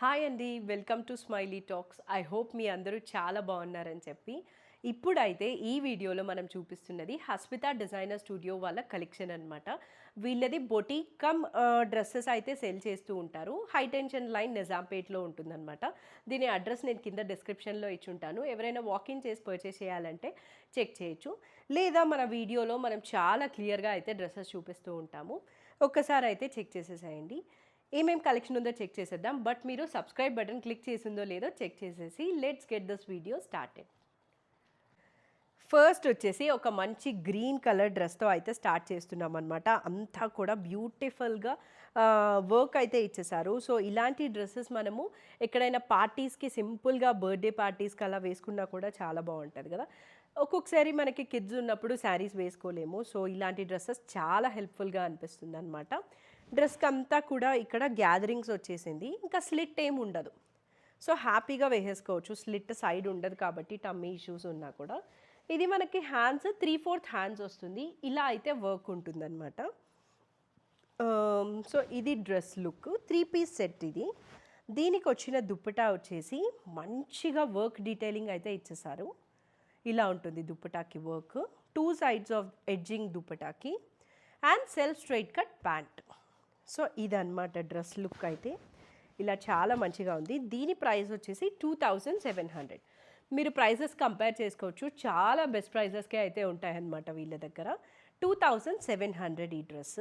Hi అండి, welcome to Smiley Talks. I hope మీ అందరూ చాలా బాగున్నారని చెప్పి ఇప్పుడైతే ఈ వీడియోలో మనం చూపిస్తున్నది హస్మిత డిజైనర్ స్టూడియో వాళ్ళ కలెక్షన్ అనమాట. వీళ్ళది బొటీక్ కమ్ డ్రెస్సెస్ అయితే సెల్ చేస్తూ ఉంటారు. హై టెన్షన్ లైన్ నిజాంపేట్లో ఉంటుందన్నమాట. దీని అడ్రస్ నేను కింద డిస్క్రిప్షన్లో ఇచ్చుంటాను. ఎవరైనా వాకింగ్ చేసి పర్చేస్ చేయాలంటే చెక్ చేయొచ్చు. లేదా మన వీడియోలో మనం చాలా క్లియర్గా అయితే డ్రెస్సెస్ చూపిస్తూ ఉంటాము. ఒక్కసారి అయితే చెక్ చేసేసేయండి. ఏమేం కలెక్షన్ ఉందో చెక్ చేసేద్దాం. బట్ మీరు సబ్స్క్రైబ్ బటన్ క్లిక్ చేసిందో లేదో చెక్ చేసేసి let's get this video started. First వచ్చేసి ఒక మంచి గ్రీన్ కలర్ డ్రెస్తో అయితే స్టార్ట్ చేస్తున్నాం అనమాట. అంతా కూడా బ్యూటిఫుల్గా వర్క్ అయితే ఇచ్చేసారు. సో ఇలాంటి డ్రెస్సెస్ మనము ఎక్కడైనా పార్టీస్కి సింపుల్గా బర్త్డే పార్టీస్కి అలా వేసుకున్నా కూడా చాలా బాగుంటుంది కదా. ఒక్కొక్కసారి మనకి కిడ్స్ ఉన్నప్పుడు శారీస్ వేసుకోలేము. సో ఇలాంటి డ్రెస్సెస్ చాలా హెల్ప్ఫుల్గా అనిపిస్తుంది అనమాట. డ్రెస్కి అంతా కూడా ఇక్కడ గ్యాదరింగ్స్ వచ్చేసింది. ఇంకా స్లిట్ ఏమి ఉండదు. సో హ్యాపీగా వేసేసుకోవచ్చు. స్లిట్ సైడ్ ఉండదు కాబట్టి టమ్మీ ఇష్యూస్ ఉన్నా కూడా. ఇది మనకి హ్యాండ్స్ 3/4 హ్యాండ్స్ వస్తుంది. ఇలా అయితే వర్క్ ఉంటుందన్నమాట. సో ఇది డ్రెస్ లుక్ 3 పీస్ సెట్. ఇది దీనికి వచ్చిన దుప్పటా వచ్చేసి మంచిగా వర్క్ డీటెయిలింగ్ అయితే ఇచ్చేసారు. ఇలా ఉంటుంది దుప్పటాకి వర్క్. 2 సైడ్స్ ఆఫ్ ఎడ్జింగ్ దుప్పటాకి and self straight cut pant. So ఇదన్నమాట డ్రెస్ లుక్ అయితే. ఇలా చాలా మంచిగా ఉంది. దీని ప్రైస్ వచ్చేసి 2700. మీరు ప్రైజెస్ కంపేర్ చేసుకోవచ్చు. చాలా బెస్ట్ ప్రైజెస్కే అయితే ఉంటాయన్నమాట వీళ్ళ దగ్గర. 2700 ఈ dress.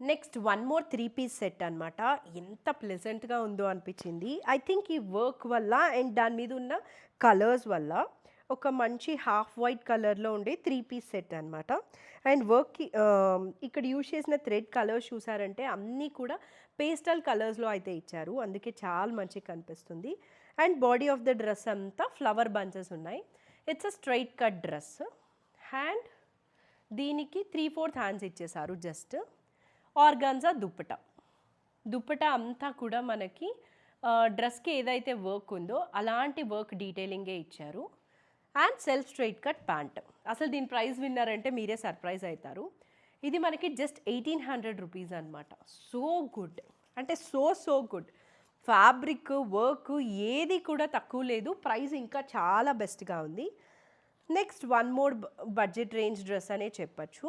Next one more 3 piece set అనమాట. ఎంత ప్లెజెంట్గా ఉందో అనిపించింది. ఐ థింక్ ఈ వర్క్ వల్ల అండ్ దాని మీద ఉన్న కలర్స్ వల్ల ఒక మంచి హాఫ్ వైట్ కలర్లో ఉండే 3 పీస్ సెట్ అనమాట. అండ్ వర్క్కి ఇక్కడ యూజ్ చేసిన థ్రెడ్ కలర్స్ చూసారంటే అన్నీ కూడా పేస్టల్ కలర్స్లో అయితే ఇచ్చారు. అందుకే చాలా మంచిగా కనిపిస్తుంది. And body of the dress అంతా ఫ్లవర్ బంచెస్ ఉన్నాయి. It's a straight cut dress. Hand దీనికి 3/4 హ్యాండ్స్ ఇచ్చేసారు. జస్ట్ ఆర్గాన్జా దుప్పటా అంతా కూడా మనకి డ్రెస్కి ఏదైతే వర్క్ ఉందో అలాంటి వర్క్ డీటెయిలింగే ఇచ్చారు. And self straight cut pant. అసలు దీని ప్రైస్ విన్నారంటే మీరే సర్ప్రైజ్ అవుతారు. ఇది మనకి జస్ట్ 1800 రూపీస్ అనమాట. సో గుడ్, అంటే సో గుడ్. ఫ్యాబ్రిక్ వర్క్ ఏది కూడా తక్కువ లేదు. ప్రైస్ ఇంకా చాలా బెస్ట్గా ఉంది. Next one more budget range dress అనే చెప్పచ్చు.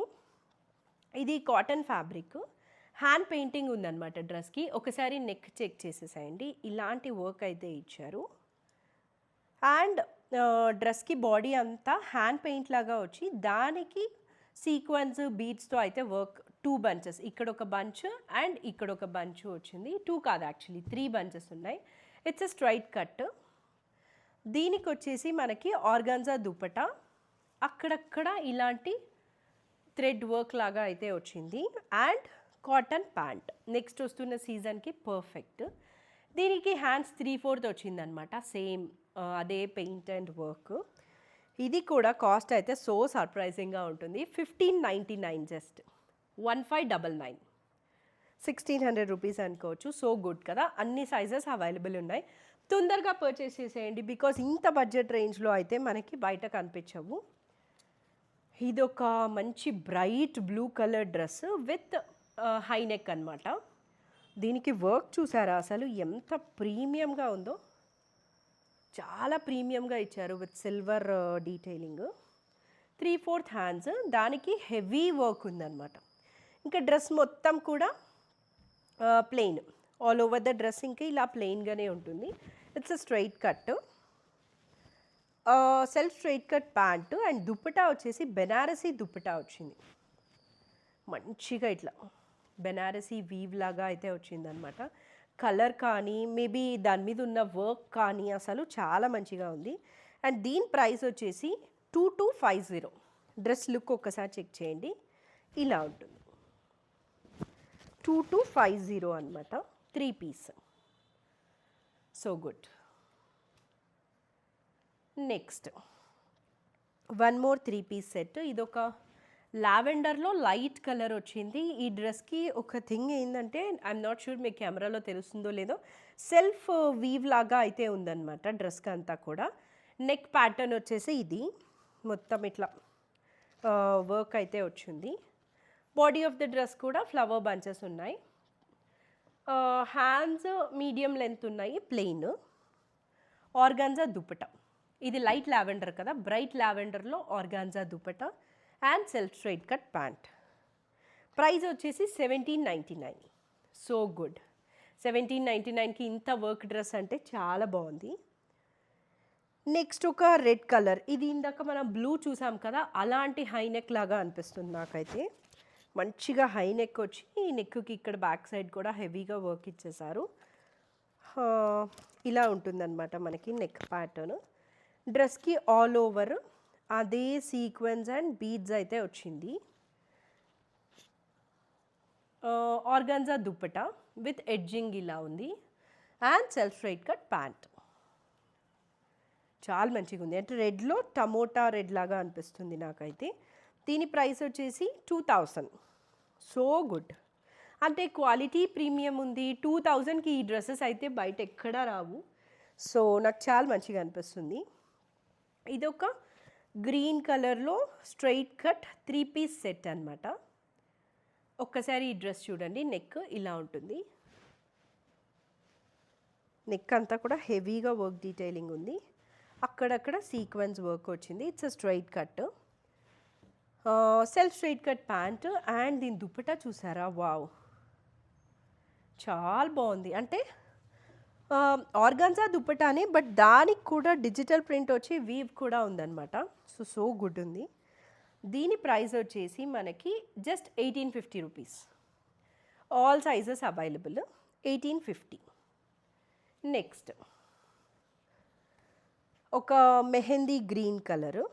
ఇది కాటన్ ఫ్యాబ్రిక్. హ్యాండ్ పెయింటింగ్ ఉందన్నమాట డ్రెస్కి. ఒకసారి నెక్ చెక్ చేసేసేయండి. ఇలాంటి వర్క్ అయితే ఇచ్చారు. అండ్ డ్రెస్కి బాడీ అంతా హ్యాండ్ పెయింట్ లాగా వచ్చి దానికి సీక్వెన్స్ బీడ్స్తో అయితే వర్క్. 2 బంచెస్, ఇక్కడ ఒక బంచ్ అండ్ ఇక్కడ ఒక బంచ్ వచ్చింది. 2 కాదు, యాక్చువల్లీ 3 బంచెస్ ఉన్నాయి. It's a straight cut. దీనికి వచ్చేసి మనకి ఆర్గాన్జా దుప్పటా, అక్కడక్కడ ఇలాంటి థ్రెడ్ వర్క్ లాగా అయితే వచ్చింది. అండ్ కాటన్ ప్యాంట్ నెక్స్ట్ వస్తున్న సీజన్కి పర్ఫెక్ట్. దీనికి హ్యాండ్స్ 3/4 వచ్చిందనమాట. సేమ్ అదే పెయింట్ అండ్ వర్క్. ఇది కూడా కాస్ట్ అయితే సో సర్ప్రైజింగ్గా ఉంటుంది. 1599, జస్ట్ 1599, 1600 రూపీస్ అనుకోవచ్చు. సో గుడ్ కదా. అన్ని సైజెస్ అవైలబుల్ ఉన్నాయి. తొందరగా పర్చేస్ చేసేయండి. బికాస్ ఇంత బడ్జెట్ రేంజ్లో అయితే మనకి బయట కనిపించవు. ఇది ఒక మంచి bright blue colour dress with high neck అనమాట. దీనికి వర్క్ చూసారా అసలు ఎంత ప్రీమియంగా ఉందో. చాలా ప్రీమియంగా ఇచ్చారు విత్ సిల్వర్ డీటెయిలింగ్. 3/4 హ్యాండ్స్, దానికి హెవీ వర్క్ ఉందన్నమాట. ఇంకా డ్రెస్ మొత్తం కూడా plain. All over the dress ఇంకా ఇలా ప్లెయిన్గానే ఉంటుంది. It's a straight cut, self straight cut pant. And dupatta వచ్చేసి బెనారసీ దుప్పటా వచ్చింది. మంచిగా ఇట్లా బెనారసీ వీవ్ లాగా అయితే వచ్చిందనమాట. కలర్ కానీ మేబీ దాని మీద ఉన్న వర్క్ కానీ అసలు చాలా మంచిగా ఉంది. అండ్ దీని ప్రైస్ వచ్చేసి 2250. డ్రెస్ లుక్ ఒక్కసారి చెక్ చేయండి. ఇలా ఉంటుంది. 2250 అనమాట. 3 piece. So good. Next one more 3 piece set. ఇదొక లావెండర్లో లైట్ కలర్ వచ్చింది. ఈ డ్రెస్కి ఒక థింగ్ ఏంటంటే, ఐఎమ్ నాట్ షూర్ మీకు కెమెరాలో తెలుస్తుందో లేదో, సెల్ఫ్ వీవ్ లాగా అయితే ఉందన్నమాట డ్రెస్కి అంతా కూడా. నెక్ ప్యాటర్న్ వచ్చేసి ఇది మొత్తం ఇట్లా వర్క్ అయితే వచ్చింది. బాడీ ఆఫ్ ద డ్రెస్ కూడా ఫ్లవర్ బంచెస్ ఉన్నాయి. హ్యాండ్స్ మీడియం లెంత్ ఉన్నాయి, ప్లెయిన్. ఆర్గాన్జా దుపట్టా, ఇది లైట్ లావెండర్ కదా, బ్రైట్ లావెండర్లో organza dupatta and self straight cut pant. Price వచ్చేసి 1799. So good. 1799కి ఇంత వర్క్ డ్రెస్ అంటే చాలా బాగుంది. నెక్స్ట్ ఒక రెడ్ కలర్, ఇది ఇందాక మనం బ్లూ చూసాం కదా, అలాంటి హై నెక్ లాగా అనిపిస్తుంది నాకైతే. మంచిగా హై నెక్ వచ్చి ఈ నెక్కి ఇక్కడ బ్యాక్ సైడ్ కూడా హెవీగా వర్క్ ఇచ్చేసారు. ఇలా ఉంటుందన్నమాట మనకి నెక్ ప్యాటర్న్. డ్రెస్కి ఆల్ ఓవర్ అదే సీక్వెన్స్ అండ్ బీడ్స్ అయితే వచ్చింది. ఆర్గాన్జా దుప్పటా విత్ ఎడ్జింగ్ ఇలా ఉంది and self straight cut pant. చాలా మంచిగా ఉంది, అంటే రెడ్లో టమోటా రెడ్ లాగా అనిపిస్తుంది నాకైతే. దీని ప్రైస్ వచ్చేసి 2000. సో గుడ్, అంటే క్వాలిటీ ప్రీమియం ఉంది. 2000కి ఈ డ్రెస్సెస్ అయితే బయట ఎక్కడా రావు. సో నాకు చాలా మంచిగా అనిపిస్తుంది. ఇదొక గ్రీన్ కలర్లో స్ట్రైట్ కట్ 3 పీస్ సెట్ అనమాట. ఒక్కసారి ఈ డ్రెస్ చూడండి, నెక్ ఇలా ఉంటుంది. నెక్ అంతా కూడా హెవీగా వర్క్ డీటెయిలింగ్ ఉంది, అక్కడక్కడ సీక్వెన్స్ వర్క్ వచ్చింది. It's straight cut, self straight cut pant and దీని దుప్పటా చూసారా, వావ్ చాలా బాగుంది. అంటే ఆర్గాన్జా దుప్పటానే, బట్ దానికి కూడా డిజిటల్ ప్రింట్ వచ్చి వీవ్ కూడా ఉందన్నమాట. సో గుడ్ ఉంది. దీని ప్రైస్ వచ్చేసి మనకి just 1850 rupees. All sizes available, 1850. Next ఒక మెహందీ గ్రీన్ కలరు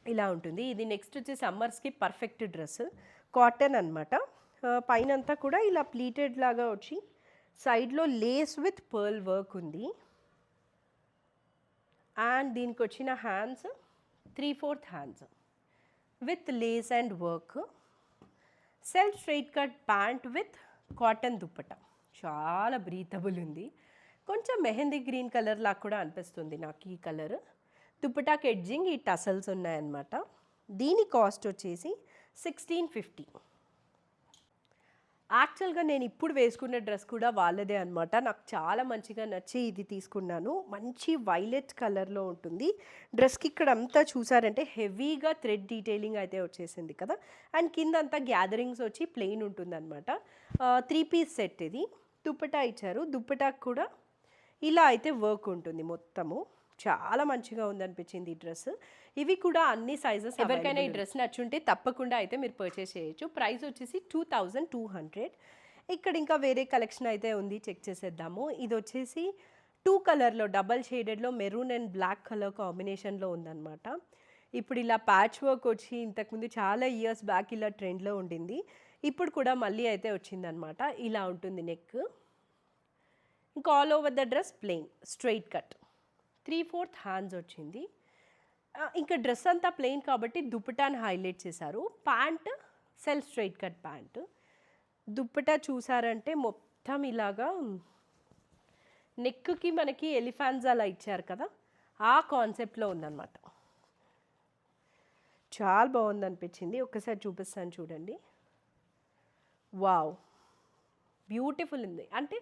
ఇలా ఉంటుంది. ఇది నెక్స్ట్ వచ్చి సమ్మర్స్కి పర్ఫెక్ట్ డ్రెస్, కాటన్ అనమాట. పైన అంతా కూడా ఇలా ప్లీటెడ్ లాగా వచ్చి సైడ్లో లేస్ విత్ పర్ల్ వర్క్ ఉంది. అండ్ దీనికి వచ్చిన hands 3/4 hands with lace and work. Self straight cut pant with cotton dupatta, చాలా బ్రీతబుల్ ఉంది. కొంచెం మెహందీ గ్రీన్ కలర్ లాగా కూడా అనిపిస్తుంది నాకు ఈ కలర్. దుప్పటాకి ఎడ్జింగ్ ఈ టసల్స్ ఉన్నాయన్నమాట. దీని కాస్ట్ వచ్చేసి 1650. యాక్చువల్గా నేను ఇప్పుడు వేసుకున్న డ్రెస్ కూడా వాళ్ళదే అనమాట. నాకు చాలా మంచిగా నచ్చి ఇది తీసుకున్నాను. మంచి వైలెట్ కలర్లో ఉంటుంది. డ్రెస్కి ఇక్కడ అంతా చూసారంటే హెవీగా థ్రెడ్ డీటెయిలింగ్ అయితే వచ్చేసింది కదా, అండ్ కింద అంతా గ్యాదరింగ్స్ వచ్చి ప్లెయిన్ ఉంటుందన్నమాట. 3 పీస్ సెట్ ఇది. దుప్పటా ఇచ్చారు, దుప్పటాకు కూడా ఇలా అయితే వర్క్ ఉంటుంది మొత్తము. చాలా మంచిగా ఉందనిపించింది ఈ డ్రెస్. ఇవి కూడా అన్ని సైజెస్, ఎవరికైనా ఈ డ్రెస్ నచ్చుంటే తప్పకుండా అయితే మీరు పర్చేస్ చేయొచ్చు. ప్రైస్ వచ్చేసి 2200. ఇక్కడ ఇంకా వేరే కలెక్షన్ అయితే ఉంది, చెక్ చేసేద్దాము. ఇది వచ్చేసి 2 కలర్లో డబల్ షేడెడ్లో మెరూన్ అండ్ బ్లాక్ కలర్ కాంబినేషన్లో ఉందన్నమాట. ఇప్పుడు ఇలా ప్యాచ్ వర్క్ వచ్చి ఇంతకుముందు చాలా ఇయర్స్ బ్యాక్ ఇలా ట్రెండ్లో ఉండింది, ఇప్పుడు కూడా మళ్ళీ అయితే వచ్చిందనమాట. ఇలా ఉంటుంది నెక్. ఇంకా all over the dress plain straight cut, 3/4 hands వచ్చింది. ఇంకా డ్రెస్ అంతా ప్లెయిన్ కాబట్టి దుప్పటాని హైలైట్ చేశారు. Pant self straight cut pant. Dupatta చూసారంటే మొత్తం ఇలాగా నెక్కి మనకి ఎలిఫాన్స్ అలా ఇచ్చారు కదా, ఆ కాన్సెప్ట్లో ఉందన్నమాట. చాలా బాగుంది అనిపించింది. ఒక్కసారి చూపిస్తాను చూడండి. వావ్, బ్యూటిఫుల్ ఉంది. అంటే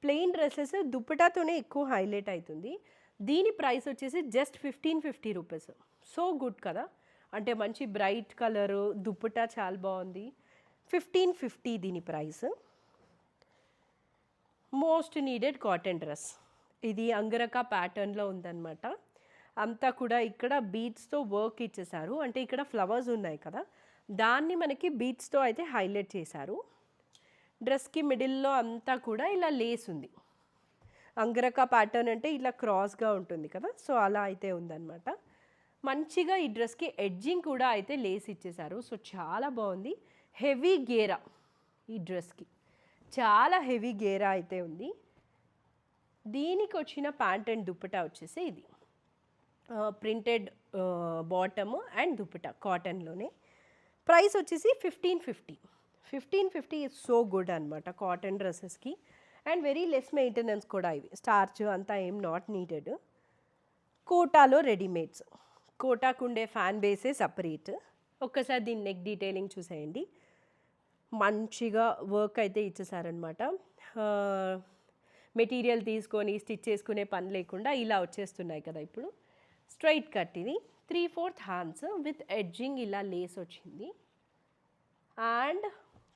ప్లెయిన్ డ్రెస్సెస్ దుప్పటాతోనే ఎక్కువ హైలైట్ అవుతుంది. దీని ప్రైస్ వచ్చేసి జస్ట్ 1550 రూపీస్. సో గుడ్ కదా, అంటే మంచి బ్రైట్ కలరు, దుప్పటా చాలా బాగుంది. 1550 దీని price. Most needed cotton dress ఇది. అంగరకా ప్యాటర్న్లో ఉందన్నమాట. అంతా కూడా ఇక్కడ బీడ్స్తో వర్క్ ఇచ్చేసారు, అంటే ఇక్కడ ఫ్లవర్స్ ఉన్నాయి కదా, దాన్ని మనకి బీడ్స్తో అయితే హైలైట్ చేశారు. డ్రెస్కి మిడిల్లో అంతా కూడా ఇలా లేస్ ఉంది. అంగరకా ప్యాటర్న్ అంటే ఇలా క్రాస్గా ఉంటుంది కదా, సో అలా అయితే ఉందన్నమాట. మంచిగా ఈ డ్రెస్కి ఎడ్జింగ్ కూడా అయితే లేస్ ఇచ్చేసారు. సో చాలా బాగుంది. హెవీ గేరా ఈ డ్రెస్కి, చాలా హెవీ గేరా అయితే ఉంది. దీనికి వచ్చిన ప్యాంట్ అండ్ దుప్పటా వచ్చేసి ఇది ప్రింటెడ్ బాటమ్ అండ్ దుప్పటా కాటన్లోనే. ప్రైస్ వచ్చేసి 1550. 1550 ఇస్ సో గుడ్ అనమాట కాటన్ డ్రెస్సెస్కి. అండ్ వెరీ లెస్ మెయింటెనెన్స్ కూడా ఇవి. స్టార్చ్ అంతా ఏం నాట్ నీడెడ్. కోటాలో రెడీమేడ్స్, కోటాకు ఉండే ఫ్యాన్ బేసే సపరేట్. ఒక్కసారి దీని నెక్ డీటెయిలింగ్ చూసేయండి. మంచిగా వర్క్ అయితే ఇచ్చేసారనమాట. మెటీరియల్ తీసుకొని స్టిచ్ చేసుకునే పని లేకుండా ఇలా వచ్చేస్తున్నాయి కదా ఇప్పుడు. స్ట్రైట్ కట్ ఇది 3/4 హ్యాండ్స్ విత్ ఎడ్జింగ్ ఇలా లేస్ వచ్చింది. And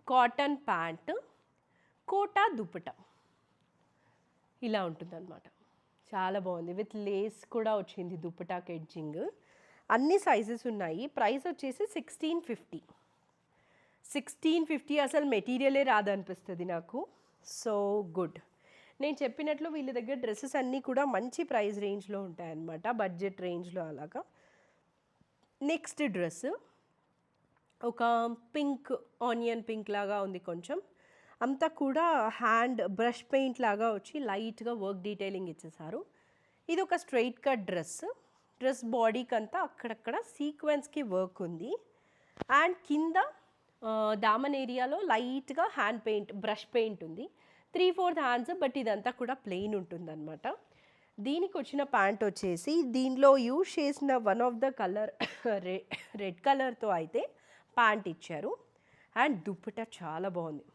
cotton pant, Kota dupatta ఇలా ఉంటుందన్నమాట. చాలా బాగుంది. విత్ లేస్ కూడా వచ్చింది దుపటాకి ఎడ్జింగ్. అన్ని సైజెస్ ఉన్నాయి. ప్రైస్ వచ్చేసి 1650. 1650 అసలు మెటీరియలే రాదనిపిస్తుంది నాకు. So good. నేను చెప్పినట్లు వీళ్ళ దగ్గర డ్రెస్సెస్ అన్నీ కూడా మంచి ప్రైస్ రేంజ్లో ఉంటాయన్నమాట, బడ్జెట్ రేంజ్లో అలాగా. నెక్స్ట్ డ్రెస్ ఒక పింక్, ఆనియన్ పింక్ లాగా ఉంది కొంచెం. అంతా కూడా హ్యాండ్ బ్రష్ పెయింట్ లాగా వచ్చి లైట్గా వర్క్ డీటెయిలింగ్ ఇచ్చేసారు. ఇది ఒక స్ట్రైట్ కట్ డ్రెస్. డ్రెస్ బాడీకి అంతా అక్కడక్కడ సీక్వెన్స్కి వర్క్ ఉంది. అండ్ కింద దామన్ ఏరియాలో లైట్గా హ్యాండ్ పెయింట్, బ్రష్ పెయింట్ ఉంది. 3/4 హ్యాండ్స్, బట్ ఇదంతా కూడా ప్లెయిన్ ఉంటుందన్నమాట. దీనికి వచ్చిన ప్యాంట్ వచ్చేసి దీనిలో యూజ్ చేసిన one of the colour red కలర్తో అయితే ప్యాంట్ ఇచ్చారు. అండ్ దుప్పటా చాలా బాగుంది.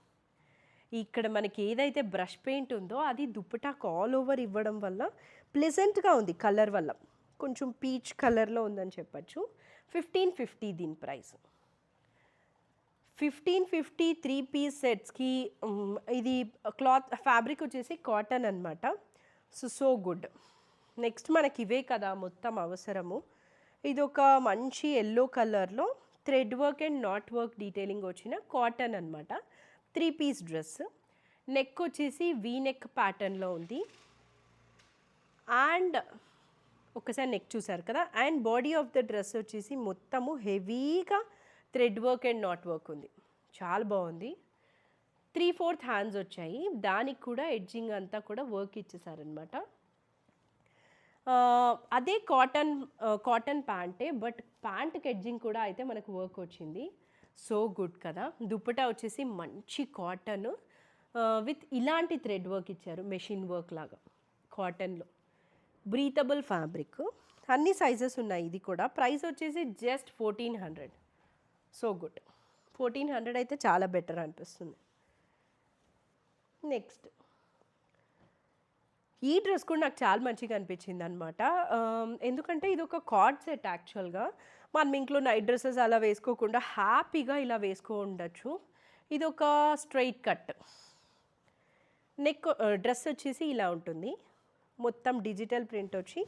ఇక్కడ మనకి ఏదైతే బ్రష్ పెయింట్ ఉందో అది దుప్పటాకు ఆల్ ఓవర్ ఇవ్వడం వల్ల ప్లెజెంట్గా ఉంది. కలర్ వల్ల కొంచెం పీచ్ కలర్లో ఉందని చెప్పచ్చు. 1550 దీని ప్రైస్. 1550 3 పీస్ సెట్స్కి. ఇది క్లాత్ ఫ్యాబ్రిక్ వచ్చేసి కాటన్ అనమాట. So good. నెక్స్ట్ మనకి ఇవే కదా మొత్తం అవసరము. ఇది ఒక మంచి ఎల్లో కలర్లో thread work and not work detailing వచ్చిన కాటన్ అనమాట. 3 పీస్ డ్రెస్. నెక్ వచ్చేసి వీ నెక్ ప్యాటర్న్లో ఉంది. అండ్ ఒకసారి నెక్ చూసారు కదా. And body of the dress వచ్చేసి మొత్తము హెవీగా thread work and not work ఉంది. చాలా బాగుంది. 3/4 హ్యాండ్స్ వచ్చాయి. దానికి కూడా ఎడ్జింగ్ అంతా కూడా వర్క్ ఇచ్చేసారనమాట. అదే కాటన్ ప్యాంటే, బట్ ప్యాంట్కి ఎడ్జింగ్ కూడా అయితే మనకు వర్క్ వచ్చింది. సో గుడ్ కదా. దుప్పటా వచ్చేసి మంచి కాటన్ విత్ ఇలాంటి థ్రెడ్ వర్క్ ఇచ్చారు, మెషిన్ వర్క్ లాగా కాటన్లో. Breathable fabric. అన్ని సైజెస్ ఉన్నాయి. ఇది కూడా ప్రైస్ వచ్చేసి జస్ట్ 1400. So good. 1400 అయితే చాలా బెటర్ అనిపిస్తుంది. నెక్స్ట్ ఈ డ్రెస్ కూడా నాకు చాలా మంచిగా అనిపించింది అనమాట. ఎందుకంటే ఇది ఒక కార్డ్ సెట్. యాక్చువల్గా మనం ఇంట్లో నైట్ డ్రెస్సెస్ అలా వేసుకోకుండా హ్యాపీగా ఇలా వేసుకో ఉండొచ్చు. ఇది ఒక స్ట్రైట్ కట్. నెక్ డ్రెస్ వచ్చేసి ఇలా ఉంటుంది. మొత్తం డిజిటల్ ప్రింట్ వచ్చి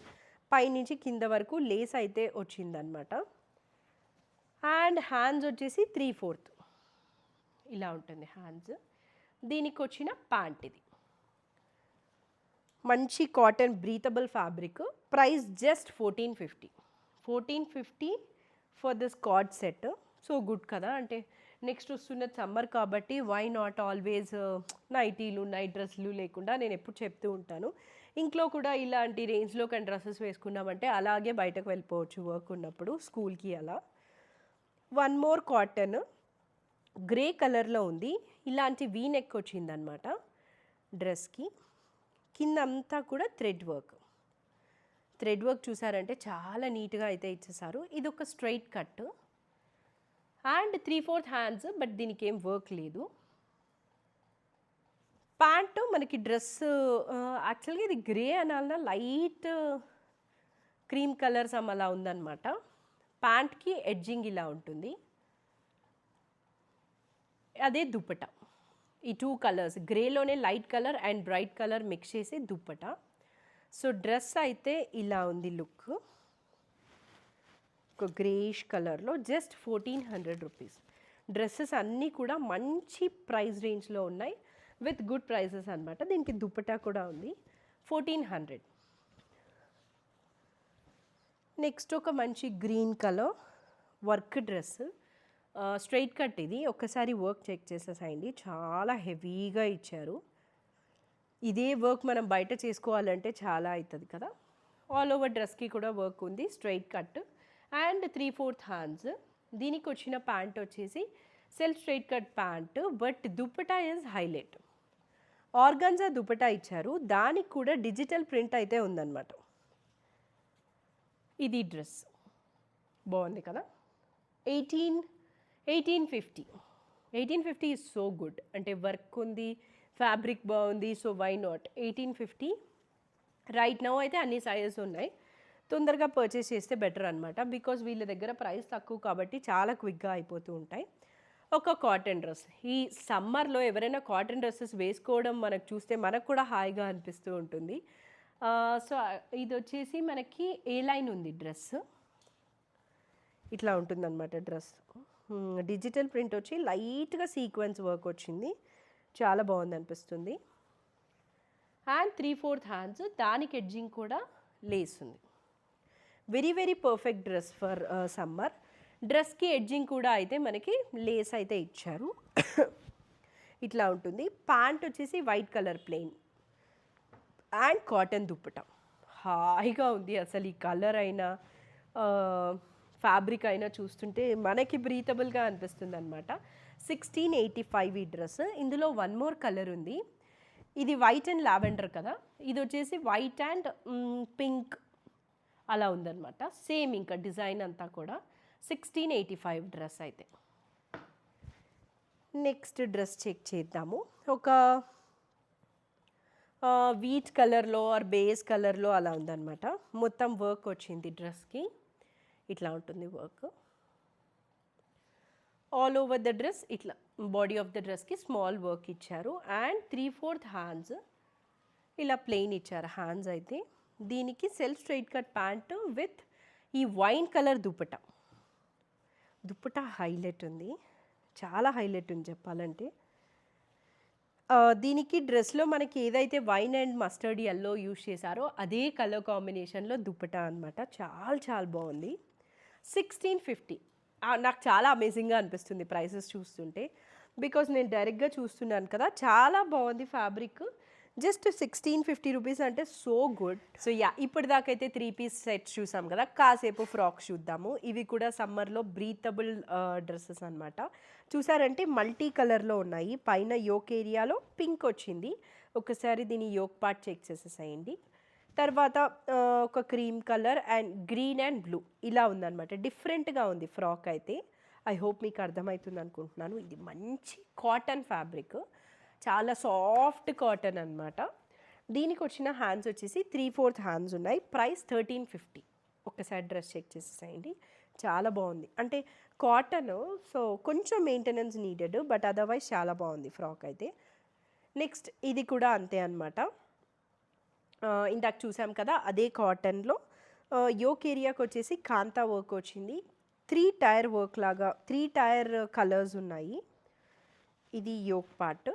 పైనుంచి కింద వరకు లేస్ అయితే వచ్చిందనమాట. అండ్ హ్యాండ్స్ వచ్చేసి 3/4 ఇలా ఉంటుంది హ్యాండ్స్. దీనికి వచ్చిన ప్యాంట్ ఇది మంచి cotton breathable fabric. Price just 1450. 1450 for this card set. So good కదా. అంటే నెక్స్ట్ వస్తున్న సమ్మర్ కాబట్టి వై నాట్ ఆల్వేస్ నైటీలు, నైట్ డ్రెస్లు లేకుండా నేను ఎప్పుడు చెప్తూ ఉంటాను, ఇంట్లో కూడా ఇలాంటి రేంజ్లో కానీ డ్రెస్సెస్ వేసుకున్నామంటే అలాగే బయటకు వెళ్ళిపోవచ్చు వర్క్ ఉన్నప్పుడు, స్కూల్కి అలా. వన్ మోర్ కాటన్ గ్రే కలర్లో ఉంది. ఇలాంటి వీ నెక్ వచ్చిందనమాట డ్రెస్కి. కింద అంతా కూడా థ్రెడ్ వర్క్. థ్రెడ్ వర్క్ చూసారంటే చాలా నీట్గా అయితే ఇచ్చేసారు. ఇది ఒక straight cut and 3/4 hands, but దీనికి ఏం వర్క్ లేదు. ప్యాంటు మనకి డ్రెస్ యాక్చువల్గా ఇది గ్రే అనాలన్నా లైట్ క్రీమ్ కలర్స్ అలా ఉందన్నమాట. ప్యాంట్కి ఎడ్జింగ్ ఇలా ఉంటుంది. అదే దుప్పట. ఈ 2 కలర్స్ గ్రేలోనే light colour and bright colour mix చేసి దుప్పట. సో డ్రెస్ అయితే ఇలా ఉంది లుక్. ఒక గ్రేష్ కలర్లో జస్ట్ 1400 రూపీస్. డ్రెస్సెస్ అన్నీ కూడా మంచి ప్రైస్ రేంజ్లో ఉన్నాయి విత్ గుడ్ ప్రైసెస్ అనమాట. దీనికి దుప్పటా కూడా ఉంది. 1400. నెక్స్ట్ ఒక మంచి green colour work dress. Straight cut ఇది. ఒక్కసారి వర్క్ చెక్ చేసేసాయండి. చాలా హెవీగా ఇచ్చారు. ఇదే వర్క్ మనం బయట చేసుకోవాలంటే చాలా అవుతుంది కదా. ఆల్ ఓవర్ డ్రెస్కి కూడా వర్క్ ఉంది. Straight cut and 3/4 hands. దీనికి వచ్చిన ప్యాంట్ వచ్చేసి self straight cut pant, but dupatta is highlight. Organza dupatta ఇచ్చారు. దానికి కూడా డిజిటల్ ప్రింట్ అయితే ఉందన్నమాట. ఇది డ్రెస్ బాగుంది కదా. 1850. 1850 ఈజ్ సో గుడ్. అంటే వర్క్ ఉంది, ఫ్యాబ్రిక్ బాగుంది, so why not. 1850 right now అయితే అన్ని సైజెస్ ఉన్నాయి. తొందరగా పర్చేస్ చేస్తే బెటర్ అనమాట. బికాజ్ వీళ్ళ దగ్గర ప్రైస్ తక్కువ కాబట్టి చాలా క్విక్గా అయిపోతూ ఉంటాయి. ఒక కాటన్ డ్రెస్, ఈ సమ్మర్లో ఎవరైనా కాటన్ డ్రెస్సెస్ వేసుకోవడం మనకు చూస్తే మనకు కూడా హాయిగా అనిపిస్తూ ఉంటుంది. సో ఇది వచ్చేసి మనకి ఏ లైన్ ఉంది డ్రెస్, ఇట్లా ఉంటుందన్నమాట డ్రెస్. డిజిటల్ ప్రింట్ వచ్చి లైట్గా సీక్వెన్స్ వర్క్ వచ్చింది, చాలా బాగుంది అనిపిస్తుంది. అండ్ 3/4 హ్యాండ్స్, దానికి ఎడ్జింగ్ కూడా లేస్ ఉంది. Very very perfect dress for summer. డ్రెస్కి ఎడ్జింగ్ కూడా అయితే మనకి లేస్ అయితే ఇచ్చారు. ఇట్లా ఉంటుంది. ప్యాంట్ వచ్చేసి white colour plain and cotton dupatta. హాయిగా ఉంది అసలు. ఈ కలర్ అయినా ఫ్యాబ్రిక్ అయినా చూస్తుంటే మనకి బ్రీతబుల్గా అనిపిస్తుంది అనమాట. 1685 ఈ డ్రెస్. ఇందులో వన్ మోర్ కలర్ ఉంది. ఇది వైట్ అండ్ లావెండర్ కదా, ఇది వచ్చేసి వైట్ అండ్ పింక్ అలా ఉందన్నమాట. సేమ్ ఇంకా డిజైన్ అంతా కూడా. 1685 డ్రెస్ అయితే. నెక్స్ట్ డ్రెస్ చెక్ చేద్దాము. ఒక వీట్ కలర్లో ఆర్ బేస్ కలర్లో అలా ఉందన్నమాట. మొత్తం వర్క్ వచ్చింది డ్రెస్కి, ఇట్లా ఉంటుంది work all over the dress. ఇట్లా బాడీ ఆఫ్ ద డ్రెస్కి స్మాల్ వర్క్ ఇచ్చారు. అండ్ 3/4 హ్యాండ్స్ ఇలా ప్లెయిన్ ఇచ్చారు హ్యాండ్స్ అయితే. దీనికి self straight cut pant with ఈ wine colour dupatta. Dupatta highlight ఉంది, చాలా హైలైట్ ఉంది చెప్పాలంటే. దీనికి డ్రెస్లో మనకి ఏదైతే wine and mustard yellow use చేశారో అదే కలర్ కాంబినేషన్లో దుప్పట అనమాట. చాలా చాలా బాగుంది. 1650. నాకు చాలా అమేజింగ్గా అనిపిస్తుంది ప్రైసెస్ చూస్తుంటే, బికాజ్ నేను డైరెక్ట్గా చూస్తున్నాను కదా. చాలా బాగుంది ఫ్యాబ్రిక్. జస్ట్ 1650 రూపీస్ అంటే సో గుడ్. సో యా, ఇప్పటిదాకైతే 3 పీస్ సెట్స్ చూసాం కదా, కాసేపు ఫ్రాక్స్ చూద్దాము. ఇవి కూడా సమ్మర్లో బ్రీతబుల్ డ్రెస్సెస్ అనమాట. చూసారంటే మల్టీ కలర్లో ఉన్నాయి. పైన యోక్ ఏరియాలో పింక్ వచ్చింది. ఒకసారి దీని యోక్ పార్ట్ చెక్ చేసేసేయండి. తర్వాత ఒక cream colour and green and blue ఇలా ఉందన్నమాట. డిఫరెంట్గా ఉంది ఫ్రాక్ అయితే. ఐ హోప్ మీకు అర్థమవుతుంది అనుకుంటున్నాను. ఇది మంచి కాటన్ ఫ్యాబ్రిక్, చాలా సాఫ్ట్ కాటన్ అనమాట. దీనికి వచ్చిన హ్యాండ్స్ వచ్చేసి 3/4 హ్యాండ్స్ ఉన్నాయి. ప్రైస్ 1350. ఒక్కసారి డ్రెస్ చెక్ చేసేసేయండి. చాలా బాగుంది. అంటే కాటన్, సో కొంచెం మెయింటెనెన్స్ నీడెడ్, బట్ అదర్వైజ్ చాలా బాగుంది ఫ్రాక్ అయితే. నెక్స్ట్ ఇది కూడా అంతే అనమాట. ఇందాక చూసాం కదా అదే కాటన్లో యోక్ ఏరియాకి వచ్చేసి కాంతా వర్క్ వచ్చింది. 3 టైర్ వర్క్ లాగా 3 టైర్ కలర్స్ ఉన్నాయి. ఇది యోక్ పార్ట్.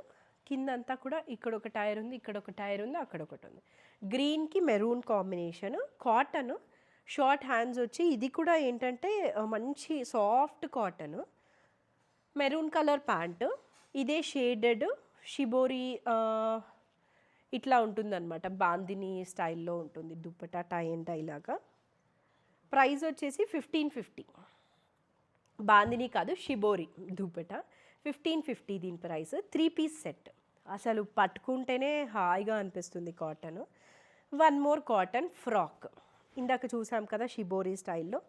కిందంతా కూడా ఇక్కడ ఒక టైర్ ఉంది, ఇక్కడ ఒక టైర్ ఉంది, అక్కడ ఒకటి ఉంది. గ్రీన్కి maroon combination. Cotton short hands వచ్చి ఇది కూడా ఏంటంటే మంచి soft cotton. Maroon colour pant. ఇదే షేడెడ్ షిబోరి ఇట్లా ఉంటుందన్నమాట. బాందిని స్టైల్లో ఉంటుంది దుప్పటా, టై అండ్ టై లాగా. ప్రైస్ వచ్చేసి 1550. బాందిని కాదు, షిబోరి దుప్పటా. 1550 దీని ప్రైస్. 3 piece set. అసలు పట్టుకుంటేనే హాయిగా అనిపిస్తుంది cotton. One more cotton frock. ఇందాక చూసాం కదా షిబోరి స్టైల్లో,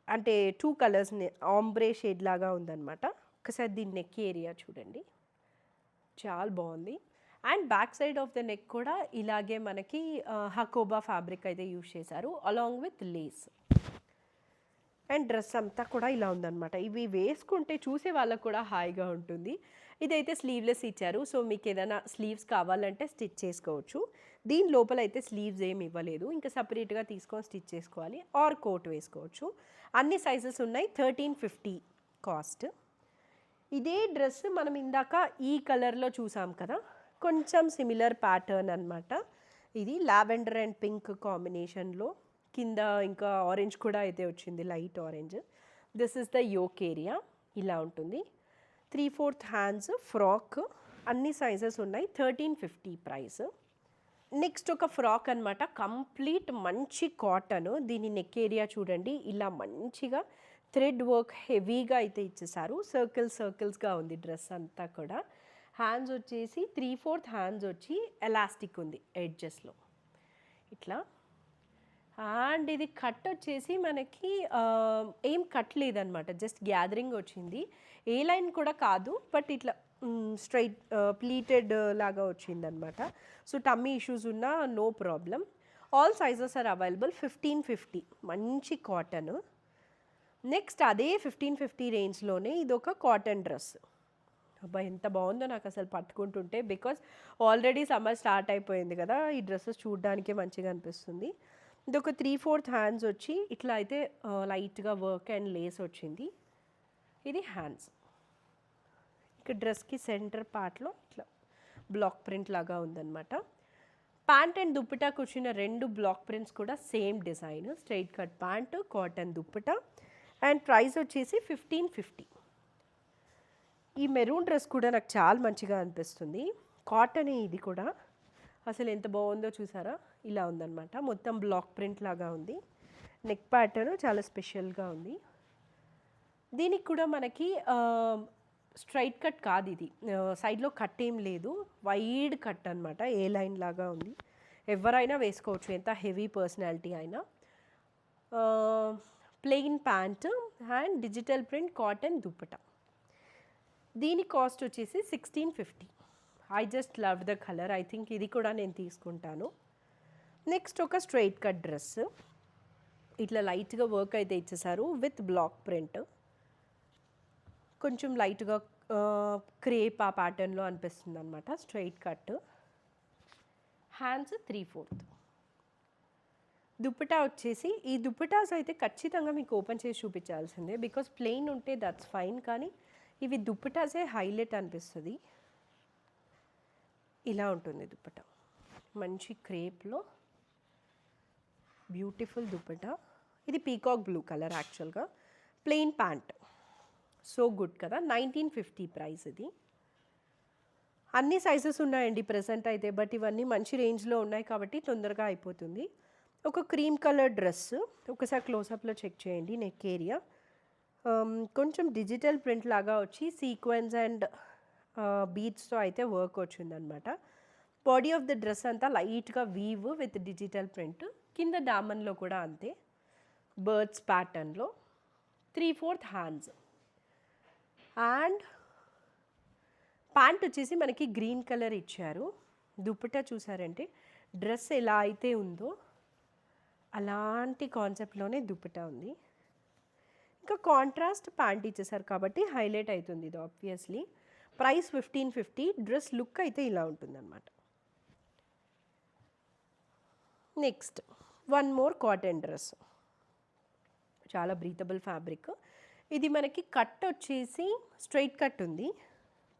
అంటే 2 కలర్స్ ఆంబ్రే షేడ్ లాగా ఉందన్నమాట. ఒకసారి దీని నెక్ ఏరియా చూడండి, చాలా బాగుంది. And back side of the neck కూడా ఇలాగే మనకి హకోబా ఫ్యాబ్రిక్ అయితే యూజ్ చేశారు along with lace. And dress అంతా కూడా ఇలా ఉందన్నమాట. ఇవి వేసుకుంటే చూసే వాళ్ళకు కూడా హాయిగా ఉంటుంది. ఇదైతే స్లీవ్లెస్ ఇచ్చారు, సో మీకు ఏదైనా స్లీవ్స్ కావాలంటే స్టిచ్ చేసుకోవచ్చు. దీని లోపల అయితే స్లీవ్స్ ఏమి ఇవ్వలేదు, ఇంకా సపరేట్గా తీసుకొని స్టిచ్ చేసుకోవాలి ఆర్ కోట్ వేసుకోవచ్చు. అన్ని సైజెస్ ఉన్నాయి. 1350 కాస్ట్. ఇదే డ్రెస్ మనం ఇందాక ఈ కలర్లో చూసాం కదా, కొంచెం సిమిలర్ ప్యాటర్న్ అనమాట. ఇది లావెండర్ అండ్ పింక్ కాంబినేషన్లో, కింద ఇంకా ఆరెంజ్ కూడా అయితే వచ్చింది, light orange. This is the yoke area, ఇలా ఉంటుంది. 3/4 హ్యాండ్స్ ఫ్రాక్. అన్ని సైజెస్ ఉన్నాయి. 1350 ప్రైస్. నెక్స్ట్ ఒక ఫ్రాక్ అనమాట, కంప్లీట్ మంచి కాటన్. దీని నెక్ ఏరియా చూడండి, ఇలా మంచిగా థ్రెడ్ వర్క్ హెవీగా అయితే ఇచ్చేసారు. సర్కిల్స్గా ఉంది డ్రెస్ అంతా కూడా. హ్యాండ్స్ వచ్చేసి 3/4 హ్యాండ్స్ వచ్చి ఎలాస్టిక్ ఉంది ఎడ్జెస్లో ఇట్లా. అండ్ ఇది కట్ వచ్చేసి మనకి ఏం కట్ లేదనమాట, జస్ట్ గ్యాదరింగ్ వచ్చింది. ఏ లైన్ కూడా కాదు, బట్ ఇట్లా స్ట్రైట్ ప్లీటెడ్ లాగా వచ్చిందనమాట. సో టమ్మీ ఇష్యూస్ ఉన్నా no problem. All sizes are available. 1550 మంచి కాటన్. నెక్స్ట్ అదే 1550 రేంజ్లోనే ఇది ఒక కాటన్ డ్రెస్. అబ్బా ఎంత బాగుందో నాకు అసలు పట్టుకుంటుంటే, బికాస్ ఆల్రెడీ సమ్మర్ స్టార్ట్ అయిపోయింది కదా, ఈ డ్రెస్సెస్ చూడడానికే మంచిగా అనిపిస్తుంది. ఇది ఒక 3/4 హ్యాండ్స్ వచ్చి ఇట్లా అయితే లైట్గా వర్క్ అండ్ లేస్ వచ్చింది. ఇది హ్యాండ్స్. ఇక డ్రెస్కి సెంటర్ పార్ట్లో ఇట్లా బ్లాక్ ప్రింట్ లాగా ఉందన్నమాట. ప్యాంట్ అండ్ దుప్పటాకు వచ్చిన 2 బ్లాక్ ప్రింట్స్ కూడా same design. Straight cut pant, cotton dupatta. And price వచ్చేసి 1550. ఈ మెరూన్ డ్రెస్ కూడా నాకు చాలా మంచిగా అనిపిస్తుంది. కాటన్ ఇది కూడా అసలు ఎంత బాగుందో చూసారా, ఇలా ఉందన్నమాట. మొత్తం బ్లాక్ ప్రింట్ లాగా ఉంది. నెక్ ప్యాటర్న్ చాలా స్పెషల్గా ఉంది. దీనికి కూడా మనకి స్ట్రైట్ కట్ కాదు, ఇది సైడ్లో కట్ ఏం లేదు, వైడ్ కట్ అనమాట. ఏ లైన్ లాగా ఉంది, ఎవరైనా వేసుకోవచ్చు, ఎంత హెవీ పర్సనాలిటీ అయినా. Plain pant and digital print cotton dupatta. దీని కాస్ట్ వచ్చేసి 1650. I just love the colour. I think ఇది కూడా నేను తీసుకుంటాను. నెక్స్ట్ ఒక స్ట్రైట్ కట్ డ్రెస్. ఇట్లా లైట్గా వర్క్ అయితే ఇచ్చేసారు విత్ బ్లాక్ ప్రింట్. కొంచెం లైట్గా క్రేప్ ఆ ప్యాటర్న్లో అనిపిస్తుంది అనమాట. Straight cut. హ్యాండ్స్ 3/4. దుప్పటా వచ్చేసి, ఈ దుప్పటాస్ అయితే ఖచ్చితంగా మీకు ఓపెన్ చేసి చూపించాల్సిందే, బికాస్ ప్లెయిన్ ఉంటే దట్స్ ఫైన్, కానీ ఇవి దుప్పటాసే హైలైట్ అనిపిస్తుంది. ఇలా ఉంటుంది దుప్పటా, మంచి క్రేప్లో బ్యూటిఫుల్ దుప్పటా. ఇది పీకాక్ బ్లూ కలర్ యాక్చువల్గా. Plain pant. సో గుడ్ కదా. 1950 ప్రైస్ ఇది. అన్ని సైజెస్ ఉన్నాయండి ప్రెసెంట్ అయితే, బట్ ఇవన్నీ మంచి రేంజ్లో ఉన్నాయి కాబట్టి తొందరగా అయిపోతుంది. ఒక క్రీమ్ కలర్ డ్రెస్. ఒకసారి క్లోజప్లో చెక్ చేయండి. నెక్ ఏరియా కొంచెం డిజిటల్ ప్రింట్ లాగా వచ్చి సీక్వెన్స్ అండ్ బీడ్స్తో అయితే వర్క్ వచ్చిందనమాట. బాడీ ఆఫ్ ద డ్రెస్ అంతా లైట్గా వీవ్ విత్ డిజిటల్ ప్రింట్. కింద డామన్లో కూడా అంతే, బర్డ్స్ ప్యాటర్న్లో. 3/4 హ్యాండ్స్. అండ్ ప్యాంట్ వచ్చేసి మనకి గ్రీన్ కలర్ ఇచ్చారు. దుప్పటా చూసారంటే డ్రెస్ ఎలా అయితే ఉందో అలాంటి కాన్సెప్ట్లోనే దుప్పటా ఉంది. ఇంకా కాంట్రాస్ట్ ప్యాంట్ ఇచ్చేసారు కాబట్టి హైలైట్ అవుతుంది ఇది ఆబ్వియస్లీ. ప్రైస్ 1550. డ్రెస్ లుక్ అయితే ఇలా ఉంటుందన్నమాట. Next one more cotton dress. చాలా బ్రీతబుల్ ఫ్యాబ్రిక్. ఇది మనకి కట్ వచ్చేసి స్ట్రైట్ కట్ ఉంది,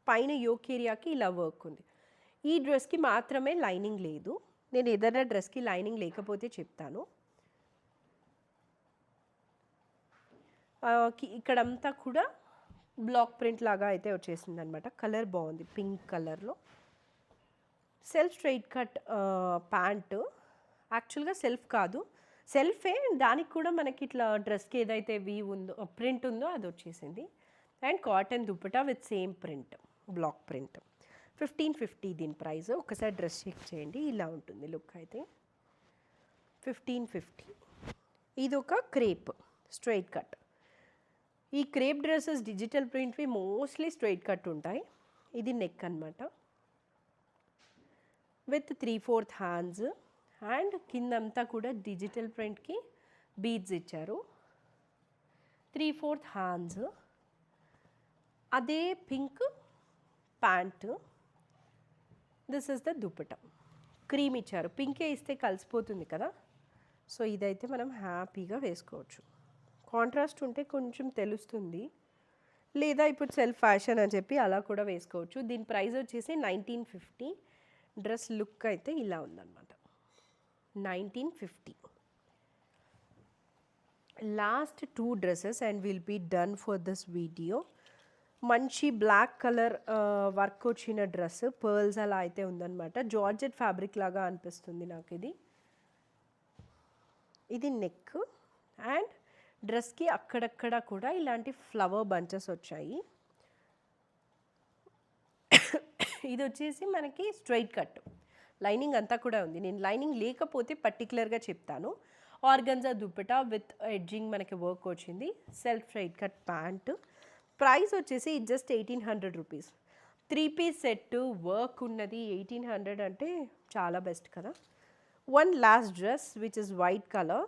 పైన యోక్ ఏరియాకి ఇలా వర్క్ ఉంది. ఈ డ్రెస్కి మాత్రమే లైనింగ్ లేదు. నేను ఏదైనా డ్రెస్కి లైనింగ్ లేకపోతే చెప్తాను. ఇక్కడంతా కూడా బ్లాక్ ప్రింట్ లాగా అయితే వచ్చేసింది అనమాట. కలర్ బాగుంది, పింక్ కలర్లో. Self straight cut pant. యాక్చువల్గా సెల్ఫ్ కాదు, సెల్ఫే, దానికి కూడా మనకి ఇట్లా డ్రెస్కి ఏదైతే వీవ్ ఉందో ప్రింట్ ఉందో అది వచ్చేసింది. And cotton dupatta with same print, block print. 1550 దీని ప్రైస్. ఒకసారి డ్రెస్ చెక్ చేయండి, ఇలా ఉంటుంది లుక్ అయితే. 1550. ఇది ఒక క్రేప్ స్ట్రైట్ కట్. ఈ క్రేప్ డ్రెస్సెస్ డిజిటల్ ప్రింట్వి మోస్ట్లీ స్ట్రైట్ కట్ ఉంటాయి. ఇది నెక్ అనమాట విత్ 3/4 హ్యాండ్స్. అండ్ కిందంతా కూడా డిజిటల్ ప్రింట్కి బీడ్స్ ఇచ్చారు. 3/4 హ్యాండ్స్. అదే pink pant. This is the dupatta. Cream ఇచ్చారు, పింకే ఇస్తే కలిసిపోతుంది కదా, సో ఇదైతే మనం హ్యాపీగా వేసుకోవచ్చు. కాంట్రాస్ట్ ఉంటే కొంచెం తెలుస్తుంది, లేదా ఇప్పుడు సెల్ఫ్ ఫ్యాషన్ అని చెప్పి అలా కూడా వేసుకోవచ్చు. దీని ప్రైస్ వచ్చేసి 1950. డ్రెస్ లుక్ అయితే ఇలా ఉందన్నమాట. 1950. Last 2 dresses and will be done for this video. మంచి బ్లాక్ కలర్ వర్క్ వచ్చిన డ్రెస్, పర్ల్స్ అలా అయితే ఉందన్నమాట. జార్జెట్ ఫ్యాబ్రిక్ లాగా అనిపిస్తుంది నాకు ఇది. ఇది నెక్. అండ్ డ్రెస్కి అక్కడక్కడ కూడా ఇలాంటి ఫ్లవర్ బంచెస్ వచ్చాయి. ఇది వచ్చేసి మనకి స్ట్రైట్ కట్. లైనింగ్ అంతా కూడా ఉంది. నేను లైనింగ్ లేకపోతే పర్టికులర్గా చెప్తాను. ఆర్గన్జా దుప్పటా విత్ ఎడ్జింగ్ మనకి వర్క్ వచ్చింది. Self straight cut pant. Price వచ్చేసి just 1800 rupees. 3 piece set work ఉన్నది 1800 అంటే చాలా బెస్ట్ కదా. One last dress which is white colour.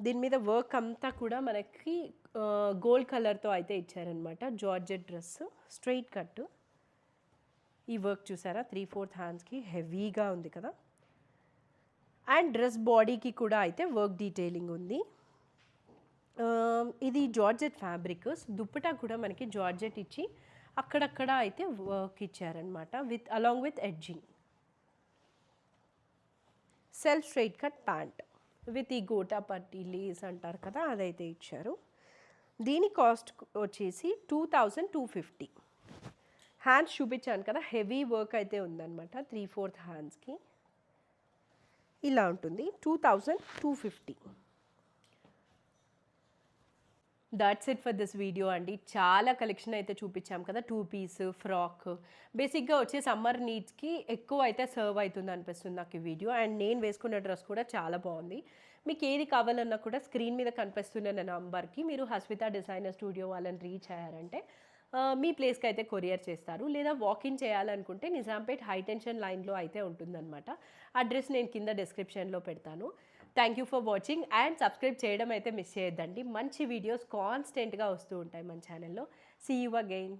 దీని మీద వర్క్ అంతా కూడా మనకి గోల్డ్ కలర్తో అయితే ఇచ్చారనమాట. Georgette dress straight cut. ఈ వర్క్ చూసారా 3/4 హ్యాండ్స్కి హెవీగా ఉంది కదా. అండ్ డ్రెస్ బాడీకి కూడా అయితే వర్క్ డీటెయిలింగ్ ఉంది. ఇది జార్జెట్ ఫ్యాబ్రిక్. దుప్పటా కూడా మనకి జార్జెట్ ఇచ్చి అక్కడక్కడ అయితే వర్క్ ఇచ్చారనమాట with along with edging. Self straight cut pant with ఈ గోటా పట్టి లేస్ అంటారు కదా అదైతే ఇచ్చారు. దీని కాస్ట్ వచ్చేసి 2250. హ్యాండ్స్ చూపించాను కదా హెవీ వర్క్ అయితే ఉందన్నమాట 3/4 హ్యాండ్స్కి. ఇలా ఉంటుంది 2250. That's it for this video అండి. చాలా కలెక్షన్ అయితే చూపించాం కదా. 2 పీస్ ఫ్రాక్ బేసిక్గా వచ్చే సమ్మర్ నీడ్స్కి ఎక్కువ అయితే సర్వ్ అవుతుంది అనిపిస్తుంది నాకు ఈ వీడియో. అండ్ నేను వేసుకున్న డ్రెస్ కూడా చాలా బాగుంది. మీకు ఏది కావాలన్నా కూడా స్క్రీన్ మీద కనిపిస్తున్న నంబర్కి మీరు హస్విత డిజైనర్ స్టూడియో వాళ్ళని రీచ్ అయ్యారంటే మీ ప్లేస్కి అయితే కొరియర్ చేస్తారు. లేదా వాకిన్ చేయాలనుకుంటే నిజాంపేట్ హై టెన్షన్ లైన్లో అయితే ఉంటుందన్నమాట. అడ్రస్ నేను కింద డిస్క్రిప్షన్లో పెడతాను. Thank you for watching and subscribe చేయడం అయితే మిస్ చేయొద్దండి. మంచి వీడియోస్ కాన్స్టెంట్గా వస్తూ ఉంటాయి మన ఛానల్లో. See you again.